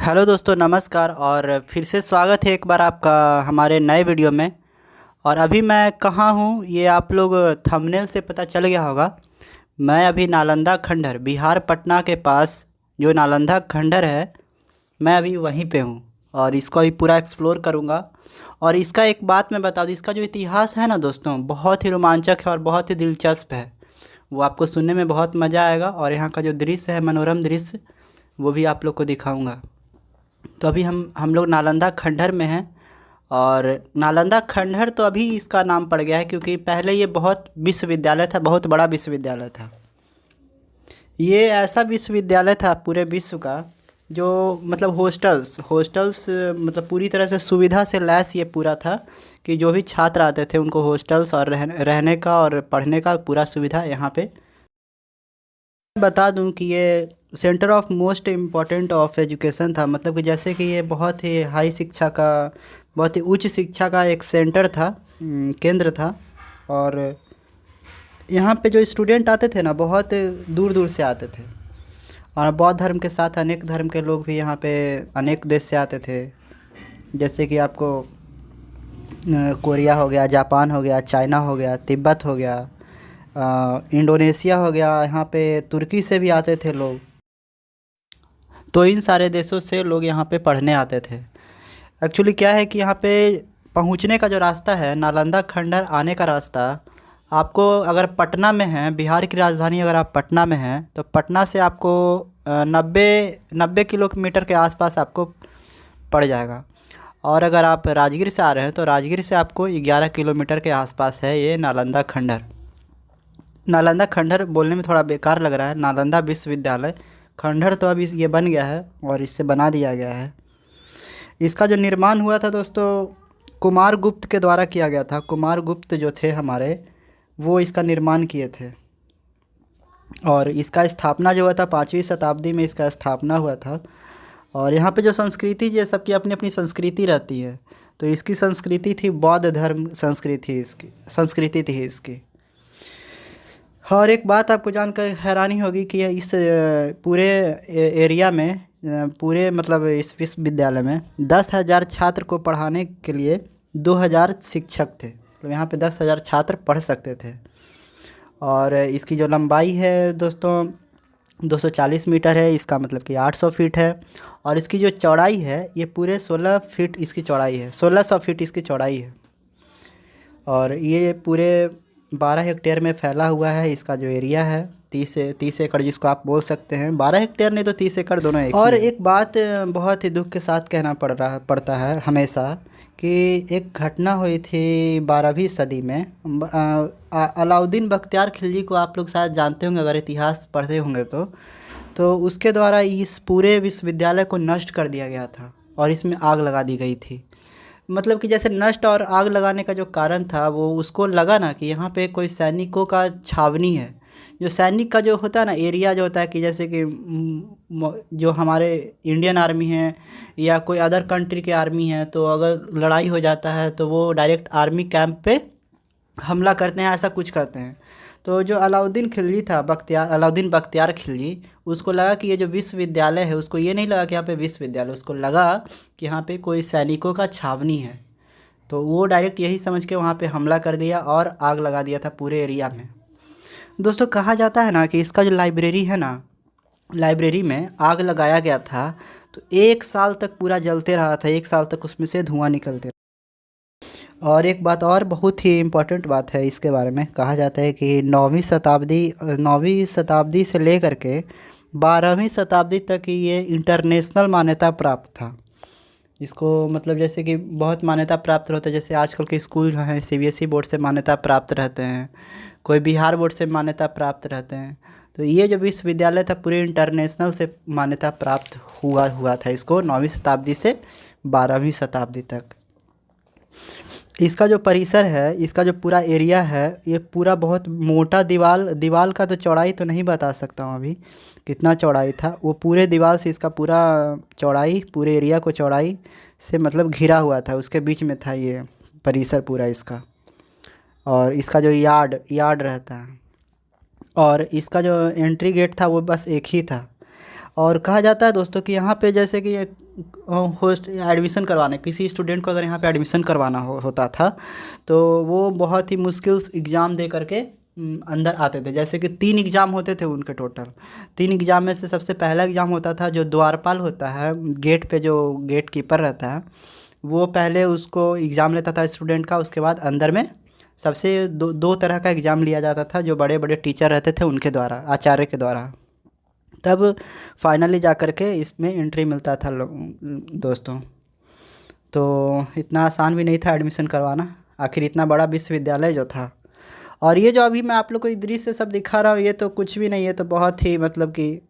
Hello दोस्तों, नमस्कार। और फिर से स्वागत है एक बार आपका हमारे नए वीडियो में। और अभी मैं कहाँ हूँ ये आप लोग थंबनेल से पता चल गया होगा। मैं अभी नालंदा खंडहर, बिहार पटना के पास जो नालंदा खंडहर है, मैं अभी वहीं पे हूँ और इसको अभी पूरा एक्सप्लोर करूँगा। और इसका एक बात मैं बता दूँ, इसका जो इतिहास है ना दोस्तों, बहुत ही रोमांचक है और बहुत ही दिलचस्प है। वो आपको सुनने में बहुत मज़ा आएगा और यहाँ का जो दृश्य है, मनोरम दृश्य, वो भी आप लोग को दिखाऊँगा। तो अभी हम लोग नालंदा खंडहर में हैं। और नालंदा खंडहर तो अभी इसका नाम पड़ गया है क्योंकि पहले ये बहुत विश्वविद्यालय था, बहुत बड़ा विश्वविद्यालय था। ये ऐसा विश्वविद्यालय था पूरे विश्व का जो मतलब हॉस्टल्स हॉस्टल्स मतलब पूरी तरह से सुविधा से लैस ये पूरा था कि जो भी छात्र आते थे उनको हॉस्टल्स और रहने का और पढ़ने का पूरा सुविधा यहाँ पे। बता दूं कि ये centre of most important of education था, मतलब कि जैसे कि ये बहुत ही हाई शिक्षा का, बहुत ही उच्च शिक्षा का एक सेंटर था, केंद्र था। और यहाँ पे जो स्टूडेंट आते थे ना, बहुत दूर दूर से आते थे। और बौद्ध धर्म के साथ अनेक धर्म के लोग भी यहाँ पे अनेक देश से आते थे। जैसे कि आपको कोरिया हो गया, जापान हो गया, चाइना हो गया, तिब्बत हो गया, इंडोनेशिया हो गया, यहाँ पे तुर्की से भी आते थे लोग। तो इन सारे देशों से लोग यहाँ पे पढ़ने आते थे। एक्चुअली क्या है कि यहाँ पे पहुँचने का जो रास्ता है, नालंदा खंडहर आने का रास्ता, आपको अगर पटना में है, बिहार की राजधानी अगर आप पटना में हैं, तो पटना से आपको 90 किलोमीटर के आसपास आपको पड़ जाएगा। और अगर आप राजगीर से आ रहे हैं तो राजगीर से आपको 11 किलोमीटर के आसपास है ये नालंदा खंडहर। नालंदा खंडहर बोलने में थोड़ा बेकार लग रहा है, नालंदा विश्वविद्यालय। खंडहर तो अभी ये बन गया है और इससे बना दिया गया है। इसका जो निर्माण हुआ था दोस्तों, कुमार गुप्त के द्वारा किया गया था। कुमार गुप्त जो थे हमारे, वो इसका निर्माण किए थे। और इसका स्थापना जो हुआ था 5वीं शताब्दी में इसका स्थापना हुआ था। और यहाँ पे जो संस्कृति, ये सबकी अपनी अपनी संस्कृति रहती है। तो इसकी संस्कृति थी बौद्ध धर्म संस्कृति थी इसकी। और एक बात आपको जानकर हैरानी होगी कि इस पूरे एरिया में, पूरे मतलब इस विश्वविद्यालय में 10,000 छात्र को पढ़ाने के लिए 2,000 शिक्षक थे। तो यहाँ पे 10,000 छात्र पढ़ सकते थे। और इसकी जो लंबाई है दोस्तों 240 मीटर है, इसका मतलब कि 800 फीट है। और इसकी जो चौड़ाई है, ये पूरे 16 फीट इसकी चौड़ाई है, 1600 फीट इसकी चौड़ाई है। और ये पूरे 12 हेक्टेयर में फैला हुआ है। इसका जो एरिया है 30 एकड़ जिसको आप बोल सकते हैं, 12 हेक्टेयर नहीं तो 30 एकड़, दोनों एक ही और है। एक बात बहुत ही दुख के साथ कहना पड़ता है हमेशा, कि एक घटना हुई थी 12वीं सदी में। अलाउद्दीन बख्तियार खिलजी को आप लोग शायद जानते होंगे, अगर इतिहास पढ़ते होंगे तो उसके द्वारा इस पूरे विश्वविद्यालय को नष्ट कर दिया गया था और इसमें आग लगा दी गई थी। मतलब कि जैसे नष्ट और आग लगाने का जो कारण था, वो उसको लगा ना कि यहाँ पे कोई सैनिकों का छावनी है। जो सैनिक का जो होता है ना एरिया, जो होता है कि जैसे कि जो हमारे इंडियन आर्मी है या कोई अदर कंट्री के आर्मी है, तो अगर लड़ाई हो जाता है तो वो डायरेक्ट आर्मी कैंप पे हमला करते हैं, ऐसा कुछ करते हैं। तो जो अलाउद्दीन खिलजी था, अलाउद्दीन बख्तियार खिलजी, उसको लगा कि ये जो विश्वविद्यालय है, उसको ये नहीं लगा कि यहाँ पे विश्वविद्यालय, उसको लगा कि यहाँ पे कोई सैनिकों का छावनी है। तो वो डायरेक्ट यही समझ के वहाँ पे हमला कर दिया और आग लगा दिया था पूरे एरिया में। दोस्तों कहा जाता है ना कि इसका जो लाइब्रेरी है ना, लाइब्रेरी में आग लगाया गया था तो 1 साल तक पूरा जलते रहा था, 1 साल तक उसमें से धुआं निकलते। और एक बात और बहुत ही इम्पोर्टेंट बात है इसके बारे में, कहा जाता है कि 9वीं शताब्दी से लेकर के 12वीं शताब्दी तक ये इंटरनेशनल मान्यता प्राप्त था। इसको मतलब जैसे कि बहुत मान्यता प्राप्त होता है, जैसे आजकल के स्कूल जो हैं सीबीएसई बोर्ड से मान्यता प्राप्त रहते हैं, कोई बिहार बोर्ड से मान्यता प्राप्त रहते हैं। तो ये जो विश्वविद्यालय था पूरे इंटरनेशनल से मान्यता प्राप्त हुआ था इसको, 9वीं शताब्दी से 12वीं शताब्दी तक। इसका जो परिसर है, इसका जो पूरा एरिया है, ये पूरा बहुत मोटा दीवाल का तो चौड़ाई तो नहीं बता सकता हूँ अभी कितना चौड़ाई था। वो पूरे दीवार से इसका पूरा चौड़ाई, पूरे एरिया को चौड़ाई से मतलब घिरा हुआ था, उसके बीच में था ये परिसर पूरा इसका। और इसका जो यार्ड रहता है, और इसका जो एंट्री गेट था वो बस एक ही था। और कहा जाता है दोस्तों कि यहाँ पे जैसे कि होस्ट एडमिशन करवाने किसी स्टूडेंट को अगर यहाँ पे एडमिशन करवाना होता था तो वो बहुत ही मुश्किल एग्ज़ाम दे करके अंदर आते थे। जैसे कि 3 एग्ज़ाम होते थे उनके टोटल। 3 एग्ज़ाम में से सबसे पहला एग्ज़ाम होता था जो द्वारपाल होता है, गेट पे जो गेट कीपर रहता है, वो पहले उसको एग्ज़ाम लेता था स्टूडेंट का। उसके बाद अंदर में सबसे दो तरह का एग्ज़ाम लिया जाता था जो बड़े बड़े टीचर रहते थे उनके द्वारा, आचार्य के द्वारा। तब फाइनली जा कर के इसमें एंट्री मिलता था दोस्तों। तो इतना आसान भी नहीं था एडमिशन करवाना, आखिर इतना बड़ा विश्वविद्यालय जो था। और ये जो अभी मैं आप लोग को दृश्य सब दिखा रहा हूँ ये तो कुछ भी नहीं है, तो बहुत ही मतलब कि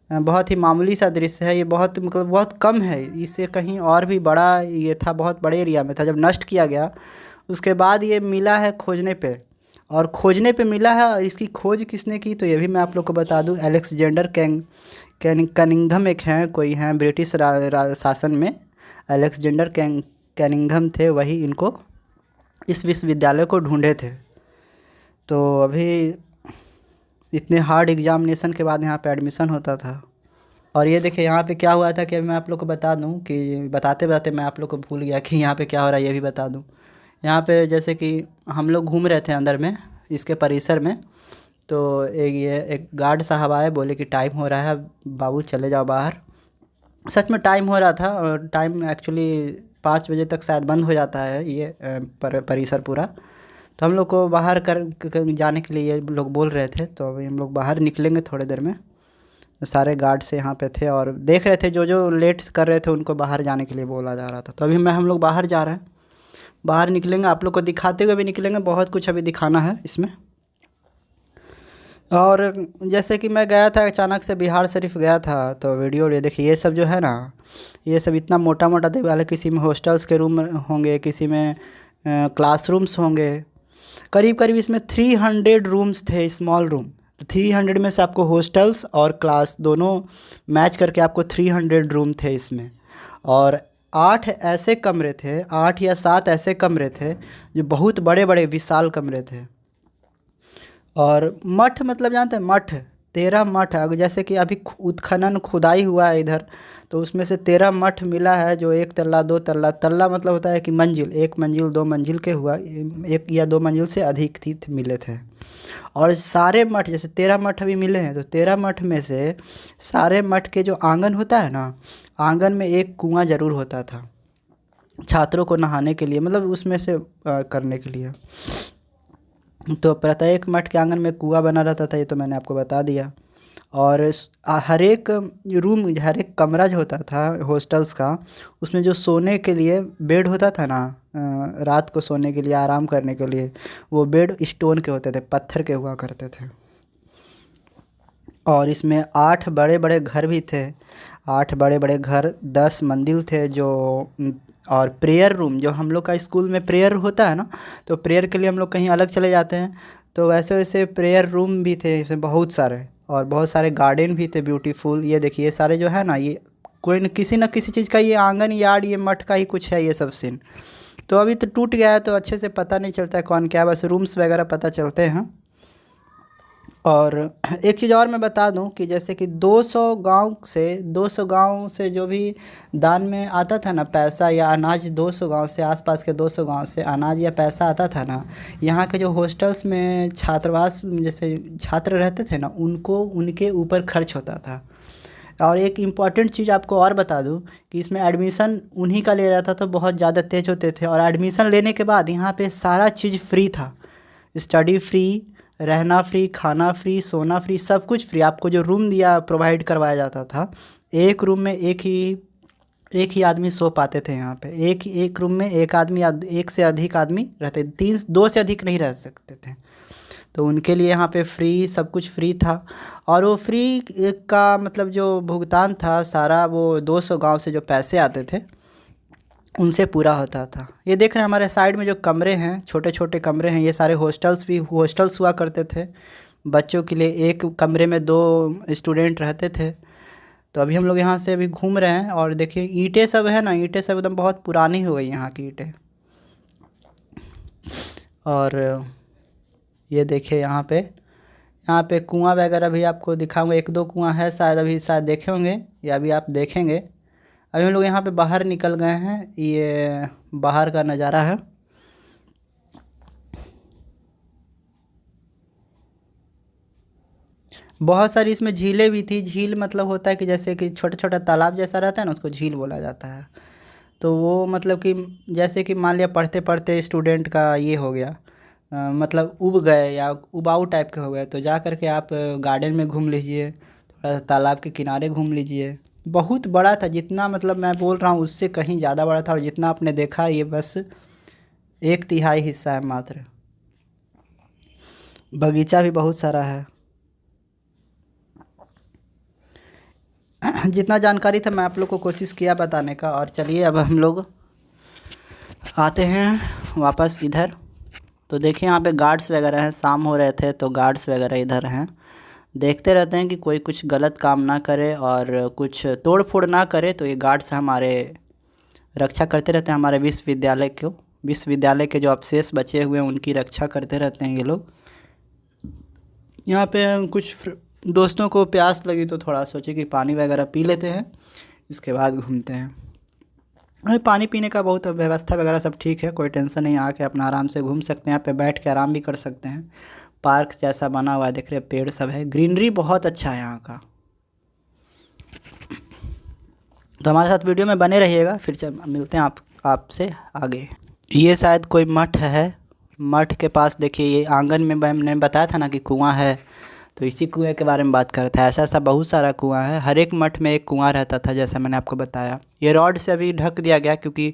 बहुत ही मामूली सा दृश्य है। ये बहुत मतलब बहुत कम है, इससे कहीं और भी बड़ा ये था, बहुत बड़े एरिया में था। जब नष्ट किया गया उसके बाद ये मिला है खोजने पे, और खोजने पे मिला है। और इसकी खोज किसने की तो ये भी मैं आप लोग को बता दूं, अलेक्जेंडर कनिंघम एक हैं, कोई हैं ब्रिटिश शासन में, अलेक्जेंडर कनिंघम थे, वही इनको इस विश्वविद्यालय को ढूंढे थे। तो अभी इतने हार्ड एग्जामिनेशन के बाद यहाँ पे एडमिशन होता था। और ये देखिए यहाँ पे क्या हुआ था कि अभी मैं आप लोग को बता दूं कि बताते बताते मैं आप लोग को भूल गया कि यहाँ पे क्या हो रहा है, ये भी बता दूं। यहाँ पे जैसे कि हम लोग घूम रहे थे अंदर में इसके परिसर में, तो एक गार्ड साहब आए, बोले कि टाइम हो रहा है बाबू चले जाओ बाहर। सच में टाइम हो रहा था, और टाइम एक्चुअली 5 बजे तक शायद बंद हो जाता है ये परिसर पूरा। तो हम लोग को बाहर जाने के लिए ये लोग बोल रहे थे, तो अभी हम लोग बाहर निकलेंगे थोड़ी देर में। सारे गार्ड से यहाँ पे थे और देख रहे थे जो जो लेट कर रहे थे उनको बाहर जाने के लिए बोला जा रहा था। तो अभी हम लोग बाहर जा रहे हैं, बाहर निकलेंगे, आप लोग को दिखाते हुए भी निकलेंगे, बहुत कुछ अभी दिखाना है इसमें। और जैसे कि मैं गया था अचानक से बिहार शरीफ गया था, तो वीडियो देखिए ये सब जो है ना, ये सब इतना मोटा मोटा दीवार है। किसी में हॉस्टल्स के रूम होंगे, किसी में क्लासरूम्स होंगे। करीब करीब इसमें 300 रूम्स थे, स्मॉल रूम। तो 300 में से आपको हॉस्टल्स और क्लास दोनों मैच करके आपको 300 रूम थे इसमें। और 8 ऐसे कमरे थे, 8 या 7 ऐसे कमरे थे जो बहुत बड़े बड़े विशाल कमरे थे। और मठ मतलब जानते हैं, मठ 13 मठ है। जैसे कि अभी उत्खनन खुदाई हुआ है इधर, तो उसमें से 13 मठ मिला है जो 1 तल्ला 2 तल्ला, तल्ला मतलब होता है कि मंजिल, 1 मंजिल 2 मंजिल के हुआ, 1 या 2 मंजिल से अधिक थी मिले थे। और सारे मठ जैसे 13 मठ अभी मिले हैं, तो 13 मठ में से सारे मठ के जो आंगन होता है ना, आंगन में एक कुआं ज़रूर होता था छात्रों को नहाने के लिए, मतलब उसमें से करने के लिए। तो प्रत्येक मठ के आंगन में कुआं बना रहता था, ये तो मैंने आपको बता दिया। और हर एक रूम, हर एक कमरा जो होता था हॉस्टल्स का, उसमें जो सोने के लिए बेड होता था ना, रात को सोने के लिए, आराम करने के लिए, वो बेड स्टोन के होते थे, पत्थर के हुआ करते थे। और इसमें 8 बड़े बड़े घर भी थे, 8 बड़े बड़े घर, 10 मंदिर थे जो। और प्रेयर रूम, जो हम लोग का स्कूल में प्रेयर होता है ना, तो प्रेयर के लिए हम लोग कहीं अलग चले जाते हैं, तो वैसे वैसे प्रेयर रूम भी थे इसमें बहुत सारे। और बहुत सारे गार्डन भी थे ब्यूटीफुल। ये देखिए ये सारे जो है ना, ये कोई न किसी चीज़ का ये आंगन यार्ड, ये मठ का ही कुछ है ये सब सीन। तो अभी तो टूट गया है तो अच्छे से पता नहीं चलता है कौन क्या, बस रूम्स वगैरह पता चलते हैं। और एक चीज़ और मैं बता दूं कि जैसे कि 200 गांव से जो भी दान में आता था ना पैसा या अनाज, 200 गांव से, आसपास के 200 गांव से अनाज या पैसा आता था ना, यहाँ के जो हॉस्टल्स में छात्रावास जैसे छात्र रहते थे ना, उनको उनके ऊपर खर्च होता था। और एक इम्पॉर्टेंट चीज़ आपको और बता दूं कि इसमें एडमिशन उन्हीं का लिया जाता था, बहुत ज़्यादा तेज होते थे। और एडमिशन लेने के बाद यहाँ पे सारा चीज़ फ्री था, स्टडी फ्री, रहना फ्री, खाना फ्री, सोना फ्री, सब कुछ फ्री। आपको जो रूम दिया प्रोवाइड करवाया जाता था, एक रूम में एक ही आदमी सो पाते थे यहाँ पे। एक रूम में एक आदमी या एक से अधिक आदमी रहते, 2 से अधिक नहीं रह सकते थे। तो उनके लिए यहाँ पे फ्री, सब कुछ फ्री था। और वो फ्री का मतलब जो भुगतान था सारा, वो 200 गांव से जो पैसे आते थे उनसे पूरा होता था। ये देख रहे हैं हमारे साइड में जो कमरे हैं, छोटे छोटे कमरे हैं, ये सारे हॉस्टल्स हुआ करते थे बच्चों के लिए। एक कमरे में 2 स्टूडेंट रहते थे। तो अभी हम लोग यहाँ से अभी घूम रहे हैं, और देखिए ईंटें सब है ना, ईंटें सब एकदम बहुत पुरानी हो गई यहाँ की ईंटें। और ये देखिए यहाँ यहाँ पे कुआं वगैरह भी आपको दिखाऊंगा। एक दो कुआं है शायद, अभी शायद देखे होंगे या अभी आप देखेंगे। अभी हम लोग यहाँ पे बाहर निकल गए हैं, ये बाहर का नज़ारा है। बहुत सारी इसमें झीलें भी थी। झील मतलब होता है कि जैसे कि छोटा छोटा तालाब जैसा रहता है ना, उसको झील बोला जाता है। तो वो मतलब कि जैसे कि मान लिया पढ़ते पढ़ते स्टूडेंट का ये हो गया, मतलब उब गए या उबाऊ टाइप के हो गए, तो जा कर के आप गार्डन में घूम लीजिए, थोड़ा सा तालाब के किनारे घूम लीजिए। बहुत बड़ा था, जितना मतलब मैं बोल रहा हूँ उससे कहीं ज़्यादा बड़ा था, और जितना आपने देखा ये बस 1/3 हिस्सा है मात्र। बगीचा भी बहुत सारा है। जितना जानकारी था मैं आप लोग को कोशिश किया बताने का। और चलिए अब हम लोग आते हैं वापस इधर। तो देखिए यहाँ पे गार्ड्स वगैरह हैं, शाम हो रहे थे तो गार्ड्स वगैरह इधर हैं। देखते रहते हैं कि कोई कुछ गलत काम ना करे और कुछ तोड़ फोड़ ना करे, तो ये गार्ड्स हमारे रक्षा करते रहते हैं। हमारे विश्वविद्यालय के जो अवशेष बचे हुए हैं उनकी रक्षा करते रहते हैं ये लोग। यहाँ पे कुछ दोस्तों को प्यास लगी तो थोड़ा सोचे कि पानी वगैरह पी लेते हैं, इसके बाद घूमते हैं। अरे पानी पीने का बहुत व्यवस्था वगैरह सब ठीक है, कोई टेंशन नहीं। आके अपना आराम से घूम सकते हैं, यहाँ पे बैठ के आराम भी कर सकते हैं। पार्क जैसा बना हुआ है, देख रहे हैं पेड़ सब है, ग्रीनरी बहुत अच्छा है यहाँ का। तो हमारे साथ वीडियो में बने रहिएगा, फिर मिलते हैं आपसे आगे। ये शायद कोई मठ है। मठ के पास देखिए ये आंगन में मैंने बताया था ना कि कुआं है, तो इसी कुएं के बारे में बात करता है। ऐसा ऐसा बहुत सारा कुआं है, हर एक मठ में एक कुआं रहता था जैसा मैंने आपको बताया। ये रॉड से अभी ढक दिया गया क्योंकि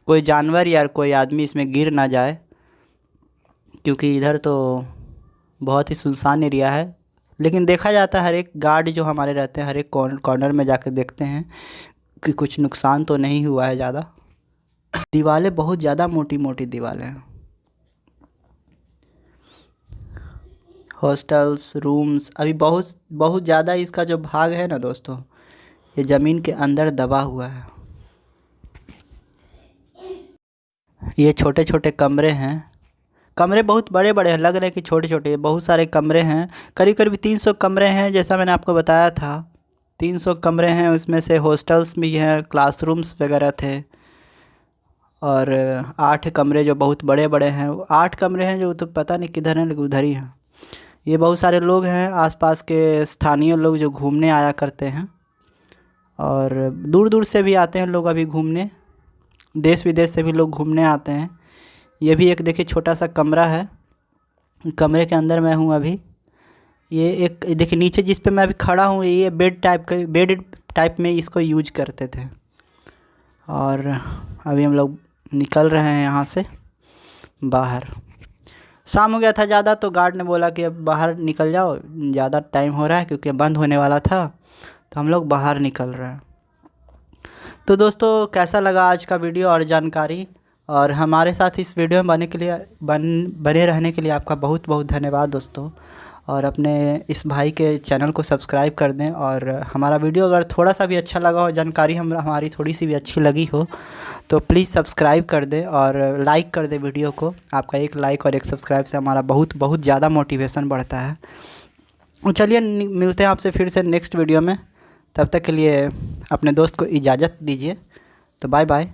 कोई जानवर या कोई आदमी इसमें गिर ना जाए, क्योंकि इधर तो बहुत ही सुनसान एरिया है। लेकिन देखा जाता है हर एक गार्ड जो हमारे रहते हैं हर एक कॉर्नर में जाकर देखते हैं कि कुछ नुकसान तो नहीं हुआ है ज़्यादा। दीवारें बहुत ज़्यादा मोटी मोटी दीवारें हैं। हॉस्टल्स, रूम्स अभी बहुत बहुत ज़्यादा इसका जो भाग है ना दोस्तों, ये ज़मीन के अंदर दबा हुआ है। ये छोटे छोटे कमरे हैं। कमरे बहुत बड़े बड़े हैं, लग रहे हैं कि छोटे छोटे। बहुत सारे कमरे हैं, करीब करीब 300 कमरे हैं जैसा मैंने आपको बताया था। 300 कमरे हैं, उसमें से हॉस्टल्स भी हैं, क्लासरूम्स वगैरह थे। और 8 कमरे जो बहुत बड़े बड़े हैं, 8 कमरे हैं जो तो पता नहीं किधर हैं, लेकिन उधर ही हैं। ये बहुत सारे लोग हैं, आसपास के स्थानीय लोग जो घूमने आया करते हैं, और दूर दूर से भी आते हैं लोग अभी घूमने। देश विदेश से भी लोग घूमने आते हैं। ये भी एक देखिए छोटा सा कमरा है, कमरे के अंदर मैं हूँ अभी। ये एक देखिए नीचे जिस पे मैं अभी खड़ा हूँ, ये बेड टाइप में इसको यूज करते थे। और अभी हम लोग निकल रहे हैं यहाँ से बाहर। शाम हो गया था ज़्यादा, तो गार्ड ने बोला कि अब बाहर निकल जाओ, ज़्यादा टाइम हो रहा है, क्योंकि बंद होने वाला था। तो हम लोग बाहर निकल रहे हैं। तो दोस्तों कैसा लगा आज का वीडियो और जानकारी, और हमारे साथ इस वीडियो में बने रहने के लिए आपका बहुत बहुत धन्यवाद दोस्तों। और अपने इस भाई के चैनल को सब्सक्राइब कर दें। और हमारा वीडियो अगर थोड़ा सा भी अच्छा लगा हो, जानकारी हमारी थोड़ी सी भी अच्छी लगी हो, तो प्लीज़ सब्सक्राइब कर दें और लाइक कर दें वीडियो को। आपका एक लाइक और एक सब्सक्राइब से हमारा बहुत बहुत ज़्यादा मोटिवेशन बढ़ता है। तो चलिए मिलते हैं आपसे फिर से नेक्स्ट वीडियो में। तब तक के लिए अपने दोस्त को इजाज़त दीजिए। तो बाय बाय।